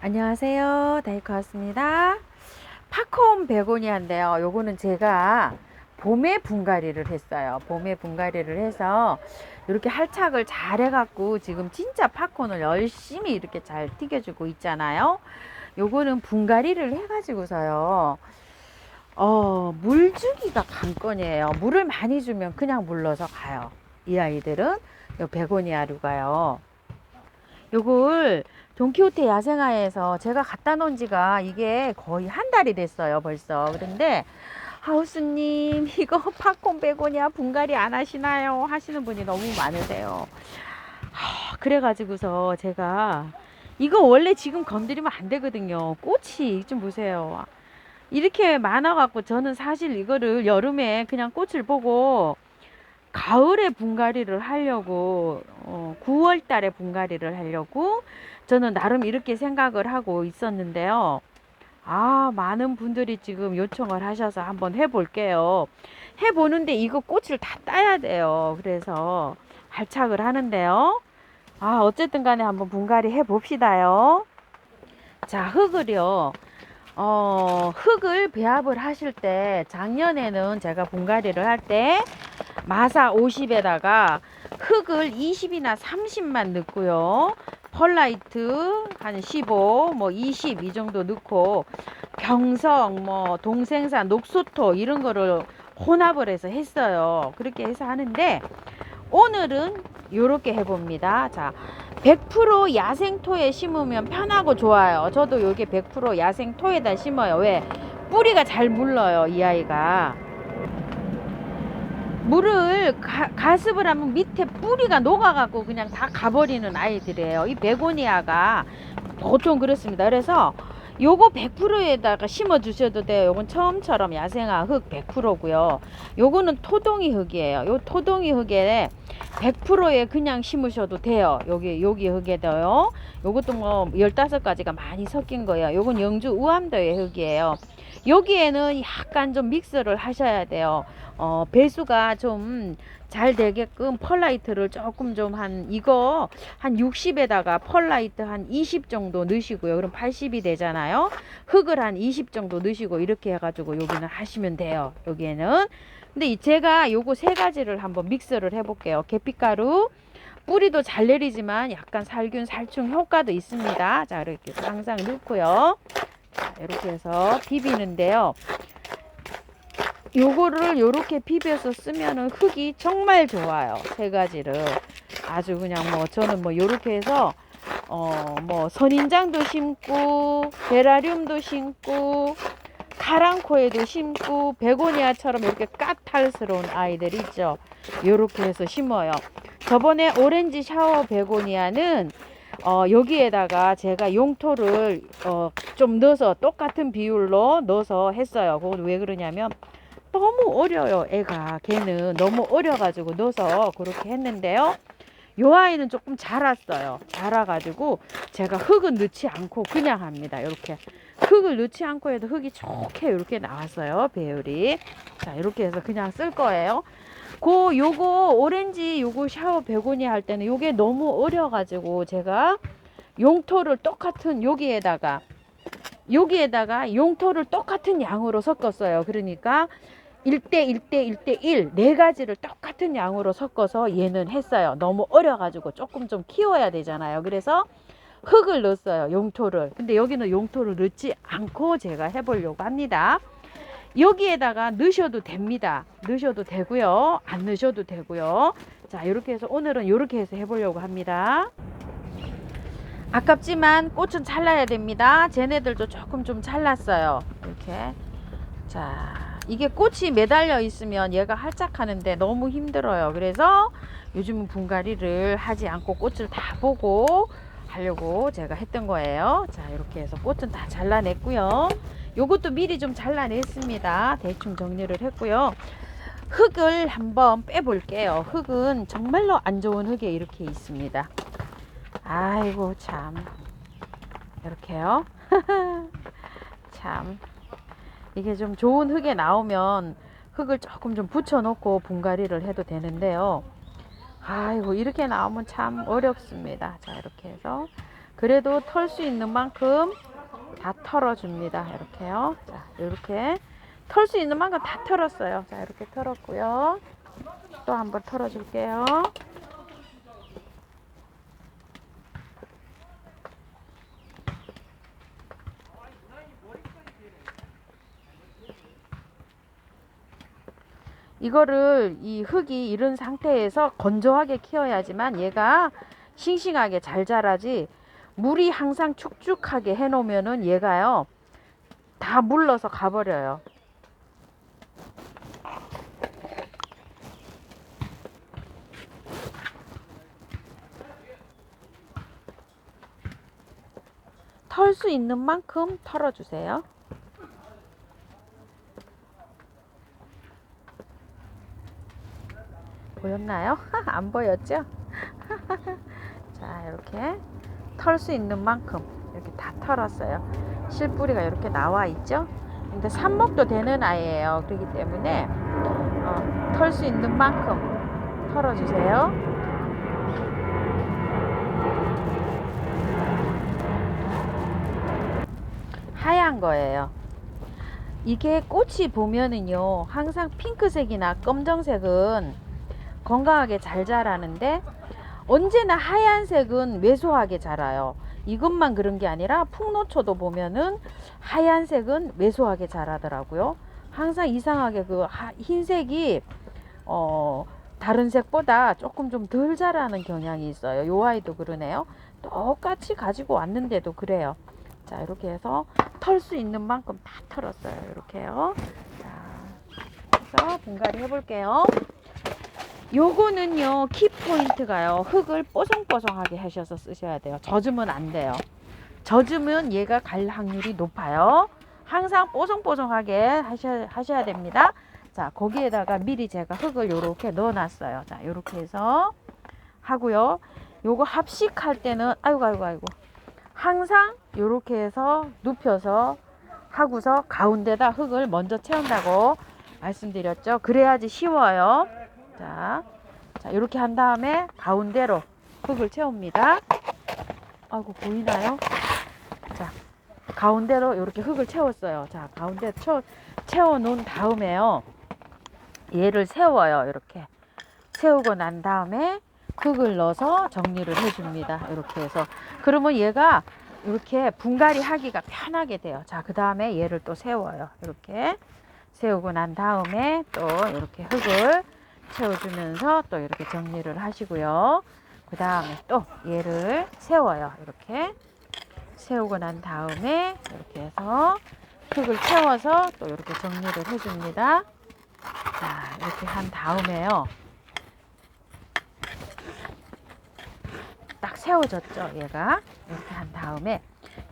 안녕하세요. 다이코 왔습니다. 팝콘 베고니아인데요. 요거는 제가 봄에 분갈이를 했어요. 봄에 분갈이를 해서 이렇게 할착을 잘 해갖고 지금 진짜 팝콘을 열심히 이렇게 잘 튀겨주고 있잖아요. 요거는 분갈이를 해가지고서요. 물주기가 관건이에요. 물을 많이 주면 그냥 물러서 가요. 이 아이들은 요 베고니아류가요. 요걸 돈키호테 야생화에서 제가 갖다 놓은 지가 이게 거의 한 달이 됐어요 벌써. 그런데 하우스님 이거 팝콘 베고니아 분갈이 안 하시나요 하시는 분이 너무 많으세요. 그래가지고서 제가 이거 원래 지금 건드리면 안 되거든요. 꽃이 좀 보세요. 이렇게 많아갖고 저는 사실 이거를 여름에 그냥 꽃을 보고 가을에 분갈이를 하려고 9월 달에 분갈이를 하려고 저는 나름 이렇게 생각을 하고 있었는데요. 많은 분들이 지금 요청을 하셔서 한번 해볼게요. 해보는데 이거 꽃을 다 따야 돼요. 그래서 발착을 하는데요. 어쨌든 간에 한번 분갈이 해봅시다요. 자, 흙을 배합을 하실 때 작년에는 제가 분갈이를 할 때 마사 50에다가 흙을 20이나 30만 넣고요. 펄라이트 한 15, 뭐 20 이 정도 넣고 경성, 뭐 동생산, 녹소토 이런 거를 혼합을 해서 했어요. 그렇게 해서 하는데 오늘은 이렇게 해봅니다. 자, 100% 야생토에 심으면 편하고 좋아요. 저도 여기 100% 야생토에다 심어요. 왜? 뿌리가 잘 물러요, 이 아이가. 물을 가습을 하면 밑에 뿌리가 녹아갖고 그냥 다 가버리는 아이들이에요. 이 베고니아가 보통 그렇습니다. 그래서 요거 100%에다가 심어 주셔도 돼요. 요건 처음처럼 야생화 흙 100%고요. 요거는 토동이 흙이에요. 요 토동이 흙에 100%에 그냥 심으셔도 돼요. 여기 흙에도요. 요것도 뭐 15가지가 많이 섞인 거예요. 요건 영주 우암도의 흙이에요. 여기에는 약간 좀 믹스를 하셔야 돼요. 배수가 좀 잘 되게끔 펄라이트를 조금 좀 한 60에다가 펄라이트 한 20 정도 넣으시고요. 그럼 80이 되잖아요. 흙을 한 20 정도 넣으시고 이렇게 해가지고 여기는 하시면 돼요. 여기에는. 근데 제가 요거 세 가지를 한번 믹스를 해볼게요. 계피가루, 뿌리도 잘 내리지만 약간 살균 살충 효과도 있습니다. 자, 이렇게 항상 넣고요. 자, 이렇게 해서 비비는데요. 요거를 요렇게 비벼서 쓰면은 흙이 정말 좋아요. 세 가지를 아주 그냥 뭐 저는 뭐 요렇게 해서 뭐 선인장도 심고 베라륨도 심고 카랑코에도 심고 베고니아처럼 이렇게 까탈스러운 아이들 있죠. 요렇게 해서 심어요. 저번에 오렌지 샤워 베고니아는 여기에다가 제가 용토를 좀 넣어서 똑같은 비율로 넣어서 했어요. 그건 왜 그러냐면 너무 어려요. 애가 걔는 너무 어려가지고 넣어서 그렇게 했는데요. 요 아이는 조금 자랐어요. 자라가지고 제가 흙은 넣지 않고 그냥 합니다. 이렇게 흙을 넣지 않고 해도 흙이 좋게 이렇게 나왔어요. 배율이. 자, 이렇게 해서 그냥 쓸 거예요. 요거 오렌지 요거 샤워 베고니아 할 때는 요게 너무 어려가지고 제가 용토를 똑같은 여기에다가 용토를 똑같은 양으로 섞었어요. 그러니까 1대 1대 1대 1 네 가지를 똑같은 양으로 섞어서 얘는 했어요. 너무 어려가지고 조금 좀 키워야 되잖아요. 그래서 흙을 넣었어요. 용토를. 근데 여기는 용토를 넣지 않고 제가 해보려고 합니다. 여기에다가 넣으셔도 됩니다. 넣으셔도 되고요. 안 넣으셔도 되고요. 자, 이렇게 해서 오늘은 이렇게 해서 해보려고 합니다. 아깝지만 꽃은 잘라야 됩니다. 쟤네들도 조금 좀 잘랐어요. 이렇게. 자, 이게 꽃이 매달려 있으면 얘가 활짝하는데 너무 힘들어요. 그래서 요즘은 분갈이를 하지 않고 꽃을 다 보고 하려고 제가 했던 거예요. 자, 이렇게 해서 꽃은 다 잘라냈고요. 요것도 미리 좀 잘라냈습니다. 대충 정리를 했고요. 흙을 한번 빼볼게요. 흙은 정말로 안 좋은 흙에 이렇게 있습니다. 아이고 참, 이렇게요. 참, 이게 좀 좋은 흙에 나오면 흙을 조금 좀 붙여 놓고 분갈이를 해도 되는데요. 아이고 이렇게 나오면 참 어렵습니다. 자, 이렇게 해서 그래도 털 수 있는 만큼 다 털어줍니다. 이렇게요. 자, 이렇게 털 수 있는 만큼 다 털었어요. 자, 이렇게 털었고요. 또 한번 털어줄게요. 이거를 이 흙이 이런 상태에서 건조하게 키워야지만 얘가 싱싱하게 잘 자라지, 물이 항상 축축하게 해 놓으면은 얘가요 다 물러서 가버려요. 털 수 있는 만큼 털어주세요. 보였나요? 안 보였죠? 자, 이렇게 털 수 있는 만큼 이렇게 다 털었어요. 실뿌리가 이렇게 나와 있죠? 근데 삽목도 되는 아이예요. 그렇기 때문에 털 수 있는 만큼 털어주세요. 하얀 거예요. 이게 꽃이 보면은요 항상 핑크색이나 검정색은 건강하게 잘 자라는데 언제나 하얀색은 왜소하게 자라요. 이것만 그런 게 아니라 풍노초도 보면은 하얀색은 왜소하게 자라더라고요. 항상 이상하게 그 흰색이 다른 색보다 조금 좀 덜 자라는 경향이 있어요. 요 아이도 그러네요. 똑같이 가지고 왔는데도 그래요. 자, 이렇게 해서 털 수 있는 만큼 다 털었어요. 이렇게요. 자, 그래서 분갈이 해볼게요. 요거는요 키포인트가요, 흙을 뽀송뽀송하게 하셔서 쓰셔야 돼요. 젖으면 안 돼요. 젖으면 얘가 갈 확률이 높아요. 항상 뽀송뽀송하게 하셔야 됩니다. 자, 거기에다가 미리 제가 흙을 요렇게 넣어 놨어요. 자, 요렇게 해서 하고요. 요거 합식할 때는 아이고 항상 요렇게 해서 눕혀서 하고서 가운데다 흙을 먼저 채운다고 말씀드렸죠. 그래야지 쉬워요. 자, 이렇게 한 다음에 가운데로 흙을 채웁니다. 아이고, 보이나요? 자, 가운데로 이렇게 흙을 채웠어요. 자, 가운데 채워 놓은 다음에요, 얘를 세워요. 이렇게 세우고 난 다음에 흙을 넣어서 정리를 해줍니다. 이렇게 해서 그러면 얘가 이렇게 분갈이 하기가 편하게 돼요. 자, 그 다음에 얘를 또 세워요. 이렇게 세우고 난 다음에 또 이렇게 흙을 채워주면서 또 이렇게 정리를 하시고요. 그 다음에 또 얘를 세워요. 이렇게 세우고 난 다음에 이렇게 해서 흙을 채워서 또 이렇게 정리를 해줍니다. 자, 이렇게 한 다음에요, 딱 세워졌죠. 얘가 이렇게 한 다음에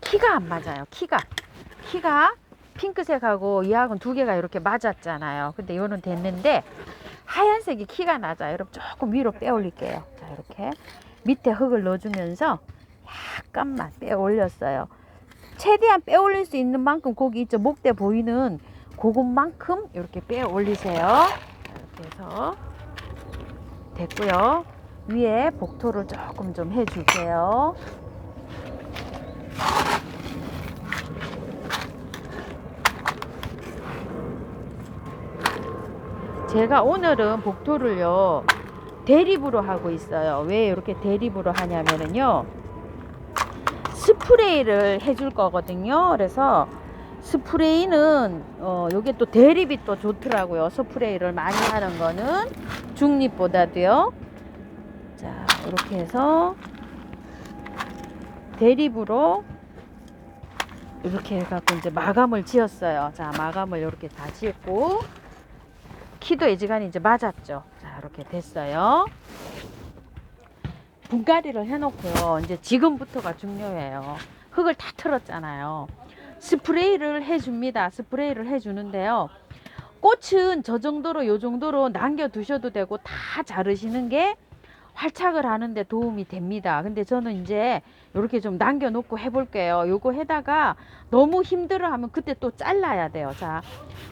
키가 안 맞아요. 키가 핑크색하고 이하고는 두 개가 이렇게 맞았잖아요. 근데 요는 됐는데 하얀색이 키가 낮아요. 여러분 조금 위로 빼 올릴게요. 자, 이렇게 밑에 흙을 넣어주면서 약간만 빼 올렸어요. 최대한 빼 올릴 수 있는 만큼 거기 있죠, 목대 보이는 그것만큼 이렇게 빼 올리세요. 이렇게 해서 됐고요. 위에 복토를 조금 좀 해줄게요. 제가 오늘은 복토를요 대립으로 하고 있어요. 왜 이렇게 대립으로 하냐면은요, 스프레이를 해줄 거거든요. 그래서 스프레이는 요게 또 대립이 또 좋더라고요. 스프레이를 많이 하는 거는 중립보다도요. 자, 이렇게 해서 대립으로 이렇게 해갖고 이제 마감을 지었어요. 자, 마감을 이렇게 다 지었고 키도 애지간히 이제 맞았죠. 자, 이렇게 됐어요. 분갈이를 해놓고요, 이제 지금부터가 중요해요. 흙을 다 털었잖아요. 스프레이를 해줍니다. 스프레이를 해주는데요, 꽃은 저 정도로 요 정도로 남겨 두셔도 되고 다 자르시는 게 활착을 하는데 도움이 됩니다. 근데 저는 이제 이렇게 좀 남겨놓고 해볼게요. 요거 해다가 너무 힘들어 하면 그때 또 잘라야 돼요. 자,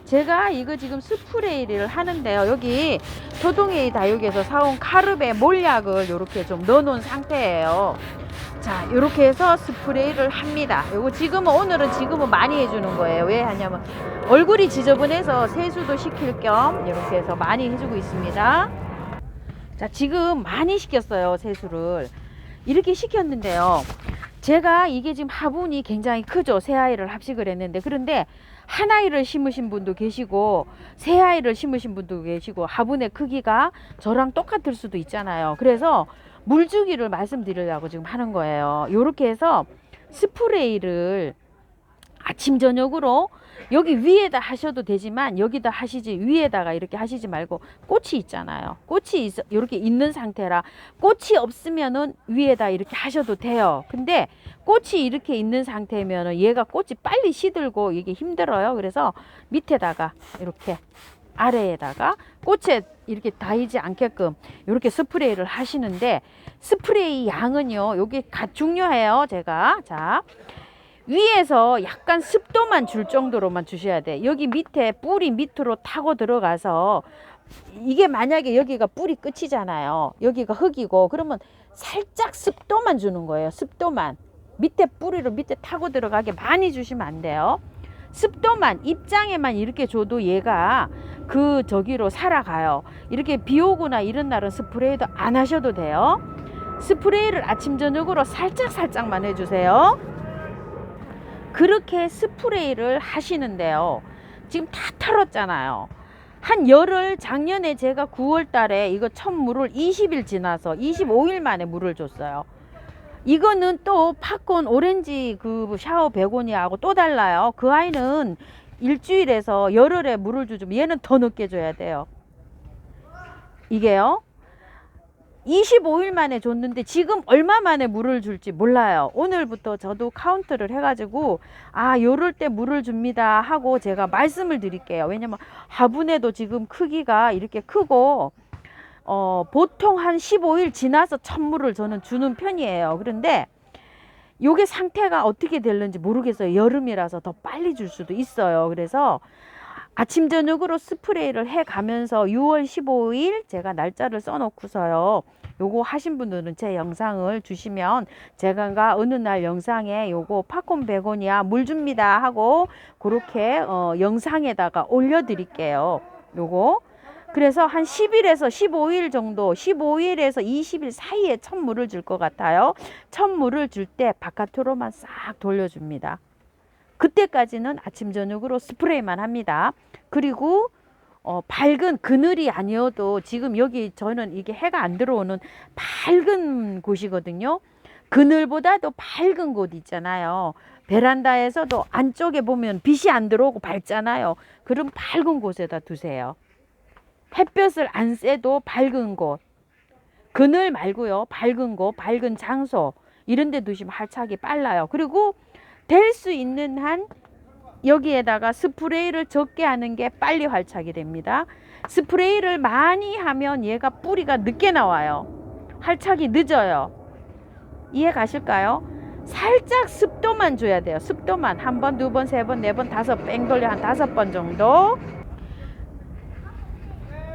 제가 이거 지금 스프레이를 하는데요. 여기 초동A 다육에서 사온 카르베 몰약을 이렇게 좀 넣어놓은 상태예요. 자, 이렇게 해서 스프레이를 합니다. 요거 오늘은 지금은 많이 해주는 거예요. 왜 하냐면 얼굴이 지저분해서 세수도 시킬 겸 이렇게 해서 많이 해주고 있습니다. 자, 지금 많이 시켰어요. 세수를 이렇게 시켰는데요. 제가 이게 지금 화분이 굉장히 크죠. 새 아이를 합식을 했는데, 그런데 한 아이를 심으신 분도 계시고 새 아이를 심으신 분도 계시고 화분의 크기가 저랑 똑같을 수도 있잖아요. 그래서 물주기를 말씀드리려고 지금 하는 거예요. 이렇게 해서 스프레이를 아침 저녁으로 여기 위에다 하셔도 되지만 여기다 하시지, 위에다가 이렇게 하시지 말고 꽃이 있잖아요. 꽃이 이렇게 있는 상태라 꽃이 없으면은 위에다 이렇게 하셔도 돼요. 근데 꽃이 이렇게 있는 상태면은 얘가 꽃이 빨리 시들고 이게 힘들어요. 그래서 밑에다가 이렇게 아래에다가 꽃에 이렇게 닿이지 않게끔 이렇게 스프레이를 하시는데, 스프레이 양은요, 요게 중요해요. 제가 자, 위에서 약간 습도만 줄 정도로만 주셔야 돼. 여기 밑에 뿌리 밑으로 타고 들어가서, 이게 만약에 여기가 뿌리 끝이잖아요. 여기가 흙이고, 그러면 살짝 습도만 주는 거예요. 습도만. 밑에 뿌리로 밑에 타고 들어가게 많이 주시면 안 돼요. 습도만, 입장에만 이렇게 줘도 얘가 저기로 살아가요. 이렇게 비 오거나 이런 날은 스프레이도 안 하셔도 돼요. 스프레이를 아침 저녁으로 살짝만 해주세요. 그렇게 스프레이를 하시는데요. 지금 다 털었잖아요. 한 열흘, 작년에 제가 9월 달에 이거 첫 물을 20일 지나서 25일 만에 물을 줬어요. 이거는 또 팝콘 오렌지 샤워 베고니아하고 또 달라요. 그 아이는 일주일에서 열흘에 물을 주죠. 얘는 더 늦게 줘야 돼요. 이게요, 25일 만에 줬는데 지금 얼마 만에 물을 줄지 몰라요. 오늘부터 저도 카운트를 해가지고 요럴 때 물을 줍니다 하고 제가 말씀을 드릴게요. 왜냐면 화분에도 지금 크기가 이렇게 크고 보통 한 15일 지나서 첫 물을 저는 주는 편이에요. 그런데 요게 상태가 어떻게 될는지 모르겠어요. 여름이라서 더 빨리 줄 수도 있어요. 그래서 아침 저녁으로 스프레이를 해 가면서 6월 15일 제가 날짜를 써 놓고서요, 요거 하신 분들은 제 영상을 주시면 제가 어느 날 영상에 요거 팝콘 베고니아 물 줍니다 하고 그렇게 영상에다가 올려 드릴게요. 요거 그래서 한 10일에서 15일 정도, 15일에서 20일 사이에 첫 물을 줄 것 같아요. 첫 물을 줄 때 바깥으로만 싹 돌려줍니다. 그때까지는 아침 저녁으로 스프레이만 합니다. 그리고 밝은 그늘이 아니어도 지금 여기 저는 이게 해가 안 들어오는 밝은 곳이거든요. 그늘보다도 밝은 곳 있잖아요. 베란다에서도 안쪽에 보면 빛이 안 들어오고 밝잖아요. 그럼 밝은 곳에다 두세요. 햇볕을 안 쐬도 밝은 곳, 그늘 말고요, 밝은 곳, 밝은 장소 이런 데 두시면 활착이 빨라요. 그리고 될 수 있는 한 여기에다가 스프레이를 적게 하는 게 빨리 활착이 됩니다. 스프레이를 많이 하면 얘가 뿌리가 늦게 나와요. 활착이 늦어요. 이해 가실까요? 살짝 습도만 줘야 돼요. 습도만 한 번, 두 번, 세 번, 네 번, 다섯 뺑 돌려 한 5번 정도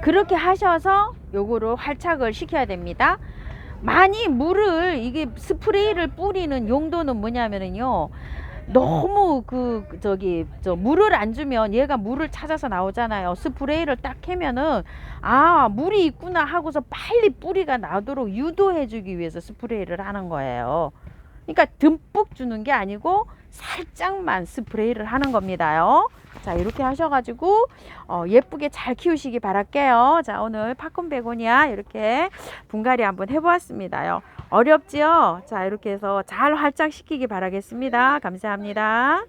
그렇게 하셔서 요거를 활착을 시켜야 됩니다. 많이 물을, 이게 스프레이를 뿌리는 용도는 뭐냐면은요, 너무 물을 안 주면 얘가 물을 찾아서 나오잖아요. 스프레이를 딱 캐면은 물이 있구나 하고서 빨리 뿌리가 나도록 유도해 주기 위해서 스프레이를 하는 거예요. 그러니까 듬뿍 주는 게 아니고 살짝만 스프레이를 하는 겁니다요. 자, 이렇게 하셔가지고 예쁘게 잘 키우시기 바랄게요. 자, 오늘 팝콘 베고니아 이렇게 분갈이 한번 해보았습니다요. 어렵지요? 자, 이렇게 해서 잘 활착시키기 바라겠습니다. 감사합니다.